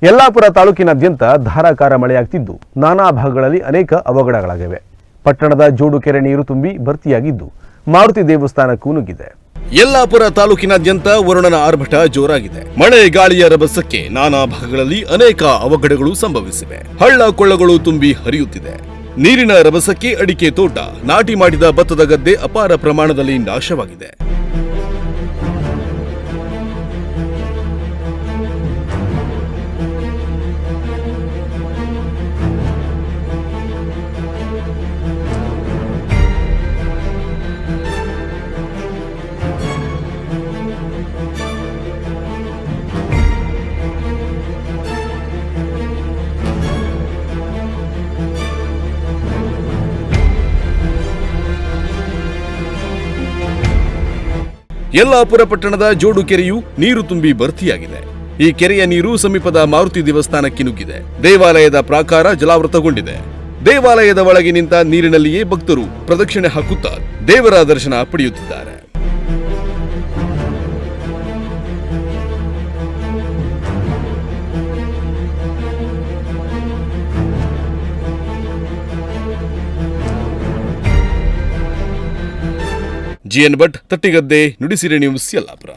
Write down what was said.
ಯಲ್ಲಾಪುರ ತಾಲೂಕಿನಾದ್ಯಂತ ಧಾರಾಕಾರ ಮಳೆಯಾಗುತ್ತಿದ್ದು ನಾನಾ ಭಾಗಗಳಲ್ಲಿ ಅನೇಕ ಅವಘಡಗಳಾಗಿವೆ. ಪಟ್ಟಣದ ಜೋಡು ಕೆರೆ ನೀರು ತುಂಬಿ ಭರ್ತಿಯಾಗಿದ್ದು ಮಾರುತಿ ದೇವಸ್ಥಾನಕ್ಕೂ ನುಗ್ಗಿದೆ. ಯಲ್ಲಾಪುರ ತಾಲೂಕಿನಾದ್ಯಂತ ವರುಣನ ಆರ್ಭಟ ಜೋರಾಗಿದೆ. ಮಳೆ ಗಾಳಿಯ ರಭಸಕ್ಕೆ ನಾನಾ ಭಾಗಗಳಲ್ಲಿ ಅನೇಕ ಅವಘಡಗಳು ಸಂಭವಿಸಿವೆ. ಹಳ್ಳ ಕೊಳ್ಳಗಳು ತುಂಬಿ ಹರಿಯುತ್ತಿದೆ. ನೀರಿನ ರಭಸಕ್ಕೆ ಅಡಿಕೆ ತೋಟ, ನಾಟಿ ಮಾಡಿದ ಭತ್ತದ ಗದ್ದೆ ಅಪಾರ ಪ್ರಮಾಣದಲ್ಲಿ ನಾಶವಾಗಿದೆ. ಯಲ್ಲಾಪುರ ಪಟ್ಟಣದ ಜೋಡು ಕೆರೆಯು ನೀರು ತುಂಬಿ ಭರ್ತಿಯಾಗಿದೆ. ಈ ಕೆರೆಯ ನೀರು ಸಮೀಪದ ಮಾರುತಿ ದೇವಸ್ಥಾನಕ್ಕೆ ನುಗ್ಗಿದೆ. ದೇವಾಲಯದ ಪ್ರಾಕಾರ ಜಲಾವೃತಗೊಂಡಿದೆ. ದೇವಾಲಯದ ಒಳಗೆ ನಿಂತ ನೀರಿನಲ್ಲಿಯೇ ಭಕ್ತರು ಪ್ರದಕ್ಷಿಣೆ ಹಾಕುತ್ತಾ ದೇವರ ದರ್ಶನ ಪಡೆಯುತ್ತಿದ್ದಾರೆ. GN Bhat, Tattigadde, Nudisiri news, Yellapur.